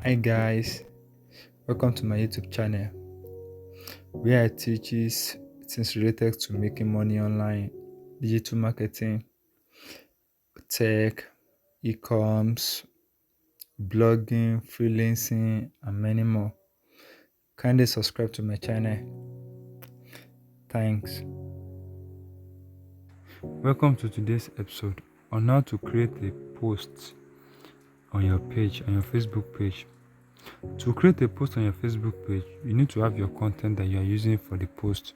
Hi guys, welcome to my YouTube channel where I teaches things related to making money online, digital marketing, tech, e-coms, blogging, freelancing, and many more. Kindly subscribe to my channel. Thanks. Welcome to today's episode on how to create a post on your page, on your Facebook page. To create a post on your Facebook page, you need to have your content that you are using for the post,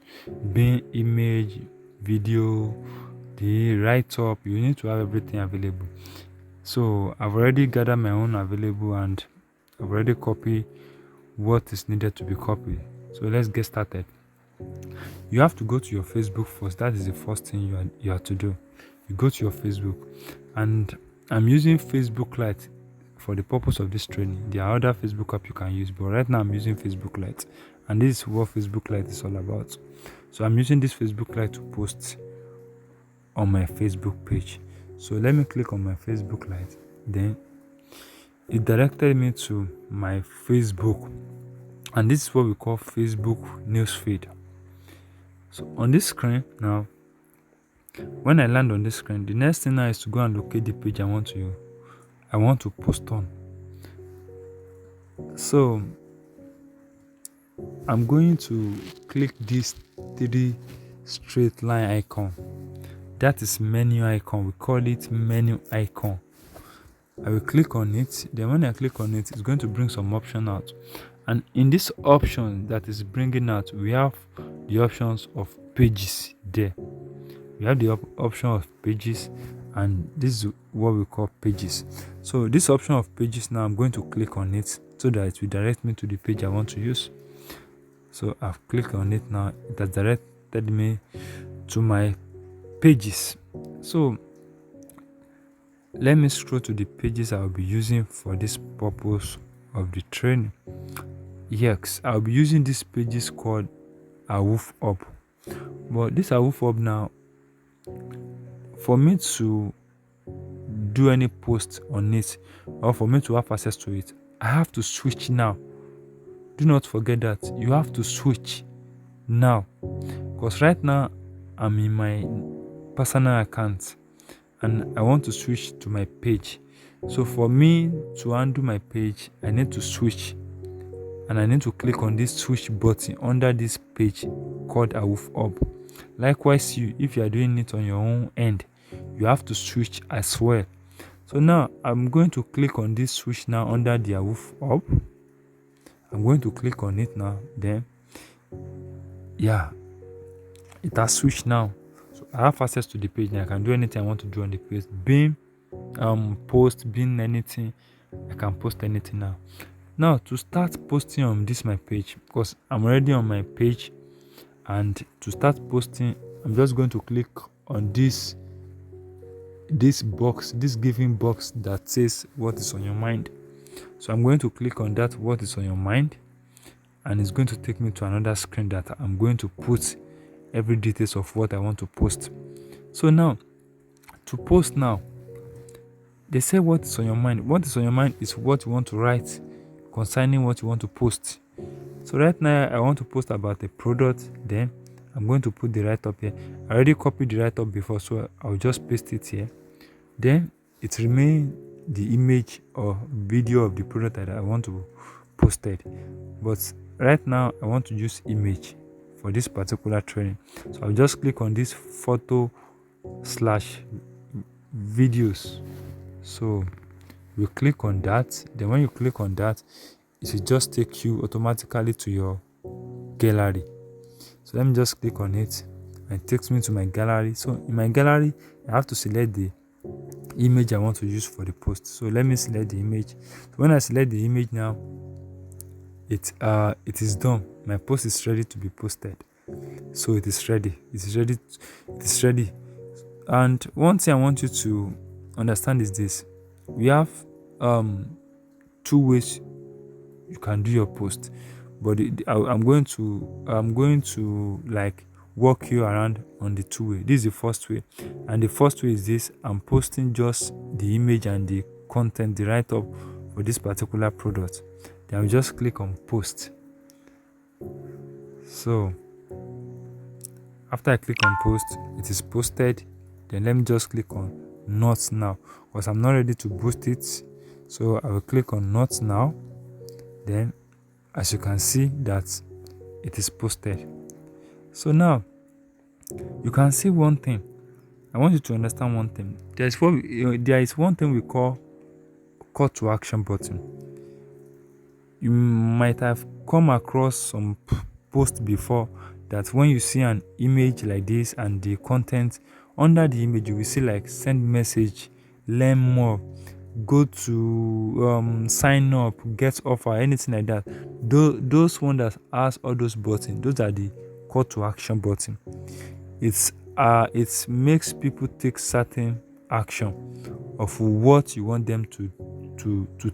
being image, video, the write-up. You need to have everything available. So I've already gathered my own available and I've already copied what is needed to be copied. So let's get started. You have to go to your Facebook first. That is the first thing you have to do. You go to your Facebook, and I'm using Facebook Lite for the purpose of this training. There are other Facebook app you can use, but right now I'm using Facebook Lite, and this is what Facebook Lite is all about. So I'm using this Facebook Lite to post on my Facebook page. So let me click on my Facebook Lite. Then it directed me to my Facebook, and this is what we call Facebook newsfeed. So on this screen now, when I land on this screen, the next thing now is to go and locate the page I want to post on. So I'm going to click this three straight line icon. That is menu icon. We call it menu icon. I will click on it. Then when I click on it, it's going to bring some option out. And in this option that is bringing out, we have the options of pages there. We have the option of pages, and this is what we call pages. So this option of pages, now I'm going to click on it so that it will direct me to the page I want to use. So I've clicked on it now. It has directed me to my pages. So let me scroll to the pages I'll be using for this purpose of the training. Yes, I'll be using these pages called Awoof Up. But this Awoof Up now, for me to do any post on it or for me to have access to it, I have to switch now. Do not forget that you have to switch now, because right now I'm in my personal account and I want to switch to my page. So for me to undo my page, I need to switch, and I need to click on this switch button under this page called Awoof Up. Likewise, if you are doing it on your own end, you have to switch as well. So now I'm going to click on this switch now under the Awoof Up. I'm going to click on it now. Then it has switched now. So I have access to the page and I can do anything I want to do on the page. Being post, being anything, I can post anything now. Now to start posting on this my page, because I'm already on my page, and to start posting, I'm just going to click on this box, this giving box that says what is on your mind. So I'm going to click on that, what is on your mind, and it's going to take me to another screen that I'm going to put every details of what I want to post. So now to post now, they say what is on your mind. What is on your mind is what you want to write concerning what you want to post. So right now I want to post about a product. Then I'm going to put the write-up here. I already copied the write-up before, so I'll just paste it here. Then it remains the image or video of the product that I want to post it. But right now I want to use image for this particular training. So I'll just click on this photo slash videos. So you click on that. Then when you click on that, it will just take you automatically to your gallery. So let me just click on it, and it takes me to my gallery. So in my gallery, I have to select the image I want to use for the post. So let me select the image. So when I select the image now, it is done. My post is ready to be posted. So it is ready. It is ready. And one thing I want you to understand is this: we have two ways you can do your post, but I'm going to like walk you around on the two way. This is the first way, and the first way is this: I'm posting just the image and the content, the write-up for this particular product. Then I'll just click on post. So after I click on post, it is posted. Then let me just click on not now, because I'm not ready to boost it. So I will click on not now. Then as you can see that it is posted. So now you can see one thing. I want you to understand one thing. There is one thing we call to action button. You might have come across some post before that when you see an image like this and the content under the image, you will see like send message, learn more, go to sign up, get offer, anything like that. Those ones that has all those buttons, those are the call to action button. It makes people take certain action of what you want them to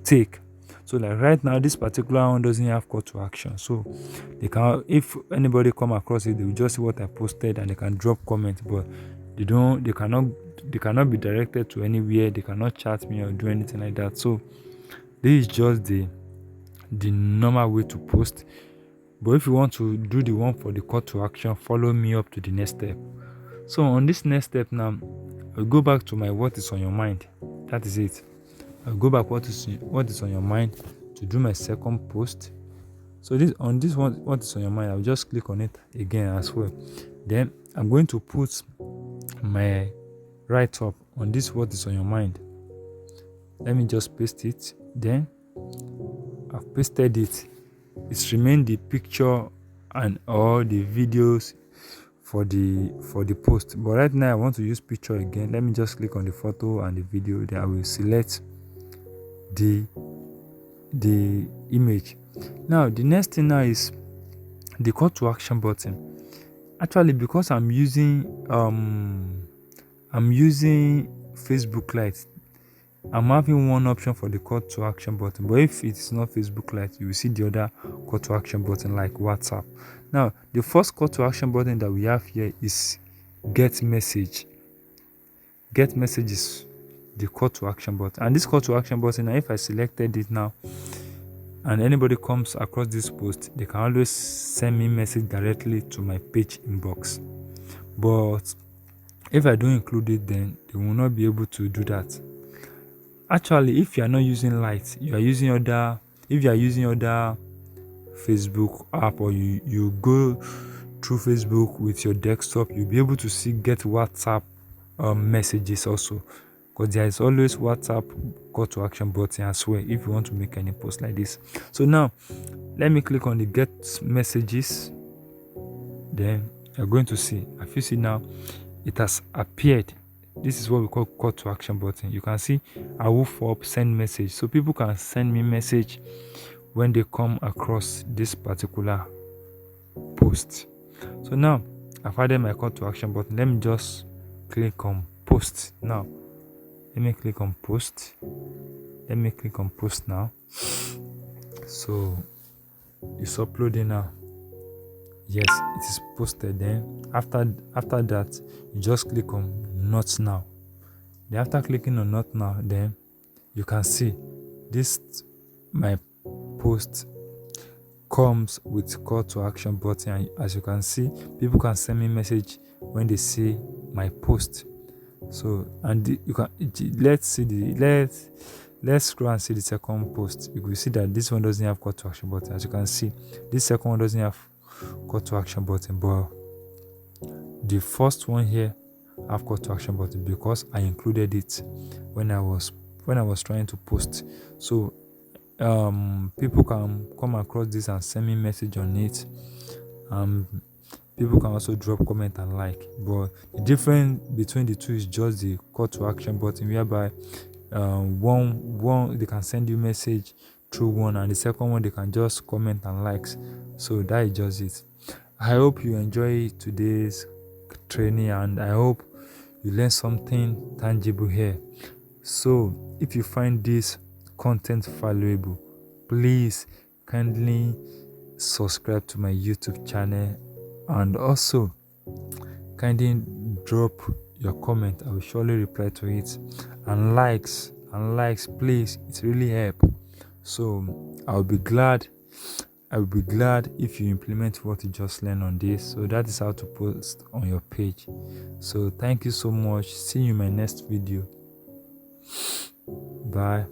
take. So like right now, this particular one doesn't have call to action. So they can, if anybody come across it, they will just see what I posted and they can drop comments, but they cannot be directed to anywhere. They cannot chat me or do anything like that. So this is just the normal way to post. But if you want to do the one for the call to action, follow me up to the next step. So on this next step now, I'll go back to my what is on your mind. That is it. I'll go back what is on your mind to do my second post. So this one, what is on your mind, I'll just click on it again as well. Then I'm going to put my write up on this what is on your mind. Let me just paste it. Then I've pasted it. It's remained the picture and all the videos for the post, but right now I want to use picture again. Let me just click on the photo and the video. Then I will select the image. Now the next thing now is the call to action button. Actually, because I'm using Facebook Lite, I'm having one option for the call to action button, but if it's not Facebook Lite, you will see the other call to action button like WhatsApp. Now the first call to action button that we have here is get message. Get message is the call to action button, and this call to action button, if I selected it now and anybody comes across this post, they can always send me message directly to my page inbox. But if I don't include it, then they will not be able to do that. Actually, if you are not using Lite, if you are using other Facebook app, or you go through Facebook with your desktop, you'll be able to see get WhatsApp messages also, because there is always WhatsApp call to action button as well if you want to make any post like this. So now let me click on the get messages. Then you're going to see, if you see now, it has appeared. This is what we call to action button. You can see I will up send message, so people can send me message when they come across this particular post. So now I've added my call to action button. Let me just click on post now. Let me click on post. Now. So it's uploading now. Yes, it is posted. Then after that, you just click on not now. Then after clicking on not now, then you can see this my post comes with call to action button, and as you can see, people can send me message when they see my post. So and you can let's scroll and see the second post. You will see that this one doesn't have call to action button. As you can see, this second one doesn't have call to action button, but the first one here have call to action button because I included it when I was trying to post. So people can come across this and send me message on it. People can also drop comment and like, but the difference between the two is just the call to action button, whereby one they can send you message through one, and the second one they can just comment and likes. So that is just it. I hope you enjoy today's training, and I hope you learn something tangible here. So if you find this content valuable, please kindly subscribe to my YouTube channel, and also kindly drop your comment. I will surely reply to it. And likes, please, it really helps. So I'll be glad if you implement what you just learned on this. So that is how to post on your page. So thank you so much. See you in my next video. Bye.